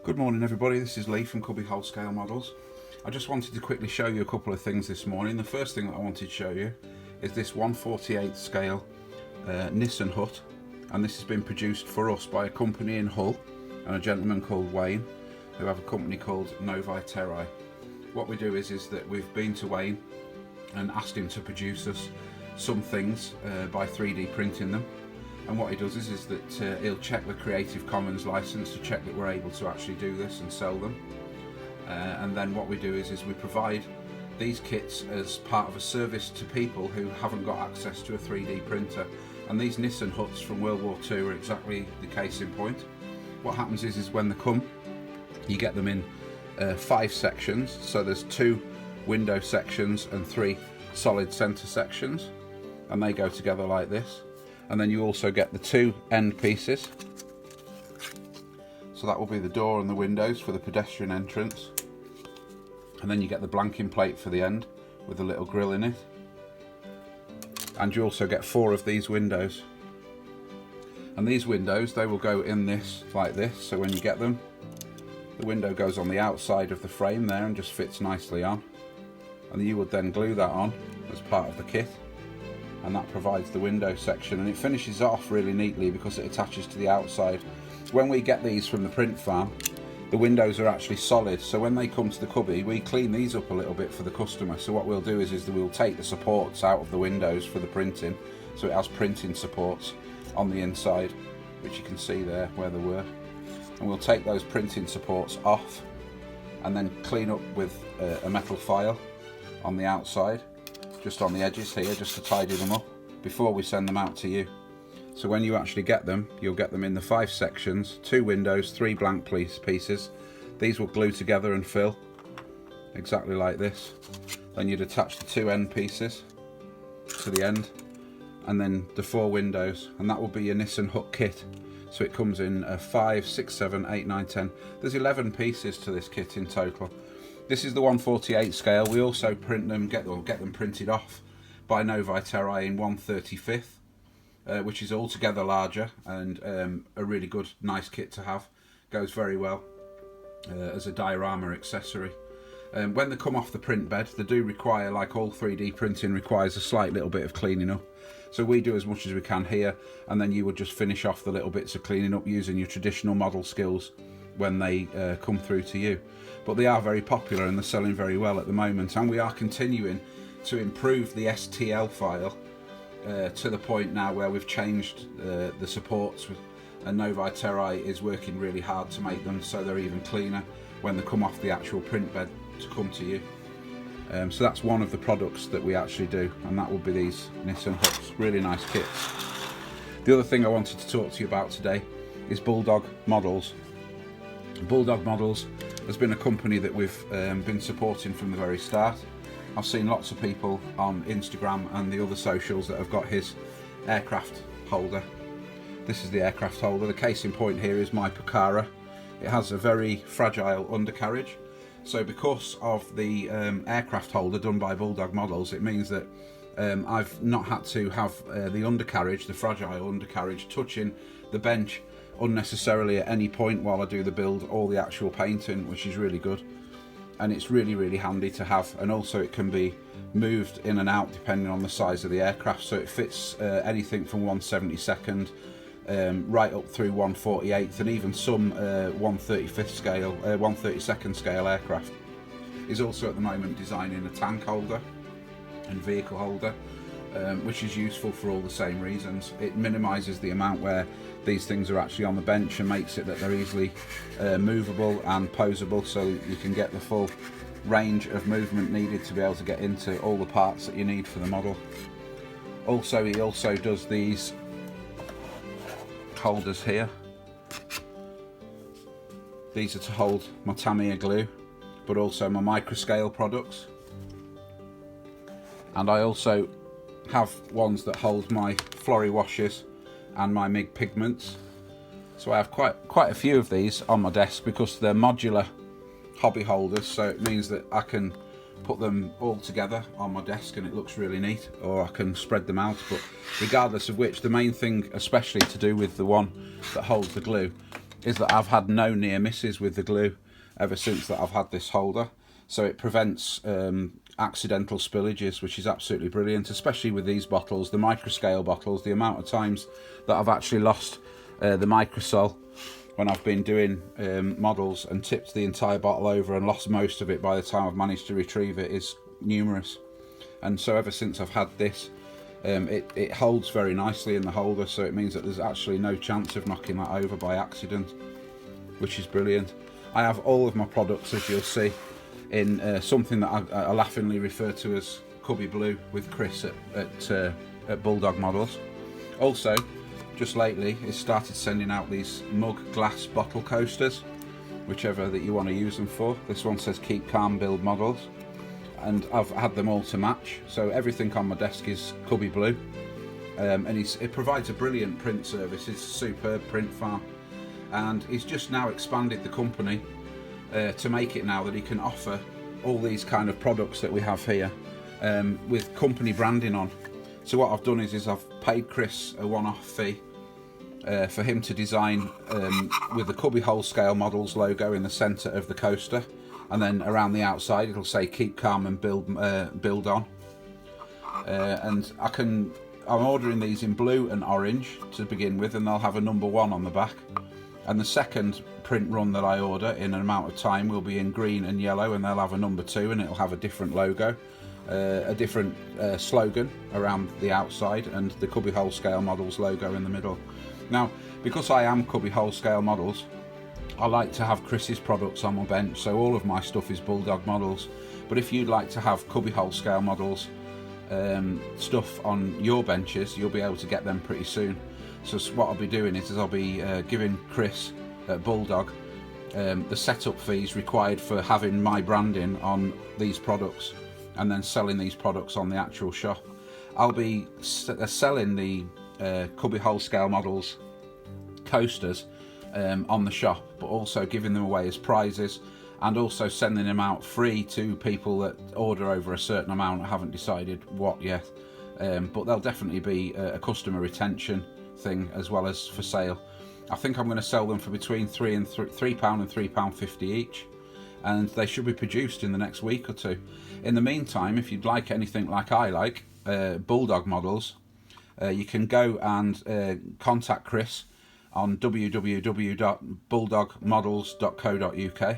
Good morning everybody, this is Lee from Cubby Whole Scale Models. I just wanted to quickly show you a couple of things this morning. The first thing that I wanted to show you is this 1/48 scale Nissen hut, and this has been produced for us by a company in Hull and a gentleman called Wayne who have a company called Novae Terrae. What we do is that we've been to Wayne and asked him to produce us some things by 3D printing them. And what he does is that he'll check the Creative Commons license to check that we're able to actually do this and sell them. And then what we do is we provide these kits as part of a service to people who haven't got access to a 3D printer. And these Nissen huts from World War II are exactly the case in point. What happens is when they come, you get them in 5 sections. So there's 2 window sections and 3 solid center sections, and they go together like this. And then you also get the 2 end pieces. So that will be the door and the windows for the pedestrian entrance. And then you get the blanking plate for the end with a little grill in it. And you also get 4 of these windows. And these windows, they will go in this like this. So when you get them, the window goes on the outside of the frame there and just fits nicely on. And you would then glue that on as part of the kit. And that provides the window section, and it finishes off really neatly because it attaches to the outside. When we get these from the print farm, the windows are actually solid, so when they come to the cubby, we clean these up a little bit for the customer. So what we'll do is that we'll take the supports out of the windows for the printing, so it has printing supports on the inside, which you can see there where they were, and we'll take those printing supports off and then clean up with a metal file on the outside, just on the edges here, just to tidy them up before we send them out to you. So when you actually get them, you'll get them in the 5 sections, 2 windows, 3 blank pieces. These will glue together and fill exactly like this. Then you'd attach the 2 end pieces to the end, and then the 4 windows, and that will be your Nissen hut kit. So it comes in 5, 6, 7, 8, 9, 10. There's 11 pieces to this kit in total. This is the 1/48 scale. We also print them, get them printed off by Novae Terrae in 1/35, which is altogether larger and a really good, nice kit to have. Goes very well as a diorama accessory. When they come off the print bed, they do require, like all 3D printing, requires a slight little bit of cleaning up. So we do as much as we can here, and then you would just finish off the little bits of cleaning up using your traditional model skills when they come through to you. But they are very popular and they're selling very well at the moment, and we are continuing to improve the STL file to the point now where we've changed the supports, and Novae Terrae is working really hard to make them so they're even cleaner when they come off the actual print bed to come to you. So that's one of the products that we actually do, and that will be these Nissen huts. Really nice kits. The other thing I wanted to talk to you about today is Bulldog Models. Bulldog Models has been a company that we've been supporting from the very start. I've seen lots of people on Instagram and the other socials that have got his aircraft holder. This is the aircraft holder. The case in point here is my Pucara. It has a very fragile undercarriage. So because of the aircraft holder done by Bulldog Models, it means that I've not had to have the undercarriage, the fragile undercarriage, touching the bench unnecessarily at any point while I do the build or the actual painting, which is really good. And it's really handy to have, and also it can be moved in and out depending on the size of the aircraft, so it fits anything from 1/72 right up through 1/48, and even some 1/35 scale, 1/32 scale aircraft. He's also at the moment designing a tank holder and vehicle holder, which is useful for all the same reasons. It minimises the amount where these things are actually on the bench and makes it that they're easily movable and posable, so you can get the full range of movement needed to be able to get into all the parts that you need for the model. Also, he also does these holders here. These are to hold my Tamiya glue, but also my microscale products. And I also have ones that hold my Flory washes and my MIG pigments. So I have quite a few of these on my desk because they're modular hobby holders, so it means that I can put them all together on my desk and it looks really neat, or I can spread them out. But regardless of which, the main thing especially to do with the one that holds the glue is that I've had no near misses with the glue ever since that I've had this holder. So it prevents accidental spillages, which is absolutely brilliant, especially with these bottles, the microscale bottles. The amount of times that I've actually lost the microsol when I've been doing models and tipped the entire bottle over and lost most of it by the time I've managed to retrieve it is numerous. And so ever since I've had this, it holds very nicely in the holder, so it means that there's actually no chance of knocking that over by accident, which is brilliant. I have all of my products, as you'll see, in something that I laughingly refer to as Cubby Blue with Chris at Bulldog Models. Also, just lately, he's started sending out these mug glass bottle coasters, whichever that you want to use them for. This one says Keep Calm Build Models, and I've had them all to match, so everything on my desk is Cubby Blue. And it provides a brilliant print service. It's a superb print farm, and he's just now expanded the company to make it now that he can offer all these kind of products that we have here with company branding on. So what I've done is I've paid Chris a one-off fee for him to design with the Cubby Hole Scale Models logo in the centre of the coaster, and then around the outside it'll say Keep Calm and Build On. And I'm ordering these in blue and orange to begin with, and they'll have a number 1 on the back. And the second print run that I order in an amount of time will be in green and yellow, and they'll have a number 2, and it'll have a different logo, a different slogan around the outside, and the Cubby Hole Scale Models logo in the middle. Now, because I am Cubby Hole Scale Models, I like to have Chris's products on my bench, so all of my stuff is Bulldog Models. But if you'd like to have Cubby Hole Scale Models stuff on your benches, you'll be able to get them pretty soon. So what I'll be doing is I'll be giving Chris at Bulldog the setup fees required for having my branding on these products, and then selling these products on the actual shop. I'll be selling the Cubby Hole Scale Models coasters on the shop, but also giving them away as prizes, and also sending them out free to people that order over a certain amount. I haven't decided what yet, but they'll definitely be a customer retention thing as well as for sale. I think I'm going to sell them for between £3 and £3.50 each, and they should be produced in the next week or two. In the meantime, if you'd like anything like I like, Bulldog Models, you can go and contact Chris on www.bulldogmodels.co.uk,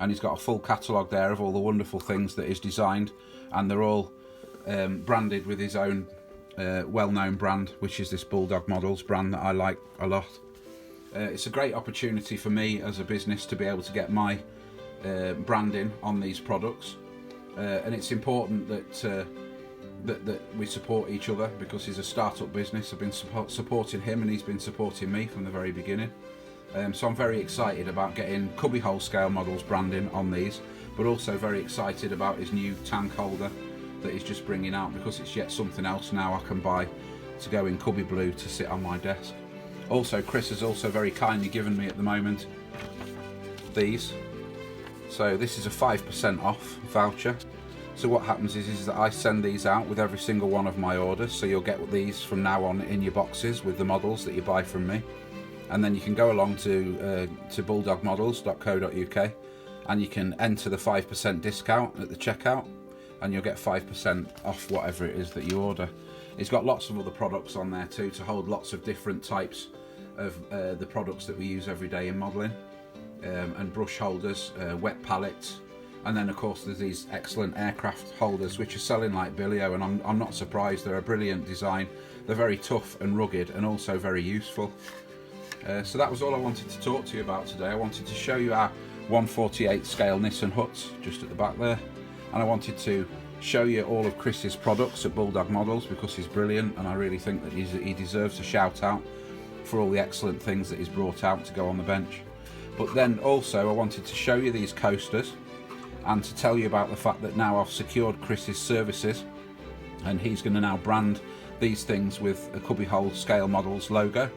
and he's got a full catalogue there of all the wonderful things that he's designed, and they're all branded with his own well-known brand, which is this Bulldog Models brand that I like a lot. It's a great opportunity for me as a business to be able to get my branding on these products, and it's important that we support each other, because he's a start-up business. I've been supporting him, and he's been supporting me from the very beginning. So I'm very excited about getting Cubby Hole Scale Models branding on these, but also very excited about his new tank holder that he's just bringing out, because it's yet something else now I can buy to go in Cubby Blue to sit on my desk. Also, Chris has also very kindly given me at the moment these. So this is a 5% off voucher. So what happens is that I send these out with every single one of my orders, so you'll get these from now on in your boxes with the models that you buy from me. And then you can go along to bulldogmodels.co.uk, and you can enter the 5% discount at the checkout, and you'll get 5% off whatever it is that you order. It's got lots of other products on there too, to hold lots of different types of the products that we use every day in modelling, and brush holders, wet pallets, and then of course there's these excellent aircraft holders which are selling like Billio, and I'm not surprised. They're a brilliant design. They're very tough and rugged, and also very useful. So that was all I wanted to talk to you about today. I wanted to show you our 1/48 scale Nissan Huts just at the back there, and I wanted to show you all of Chris's products at Bulldog Models, because he's brilliant, and I really think that he deserves a shout out for all the excellent things that he's brought out to go on the bench. But then also I wanted to show you these coasters, and to tell you about the fact that now I've secured Chris's services, and he's going to now brand these things with a Cubby Hole Scale Models logo.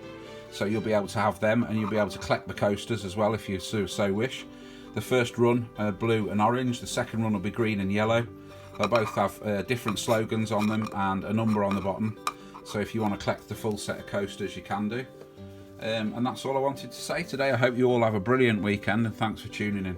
So you'll be able to have them, and you'll be able to collect the coasters as well if you so wish. The first run blue and orange, the second run will be green and yellow. They'll both have different slogans on them and a number on the bottom. So if you want to collect the full set of coasters, you can do. And that's all I wanted to say today. I hope you all have a brilliant weekend, and thanks for tuning in.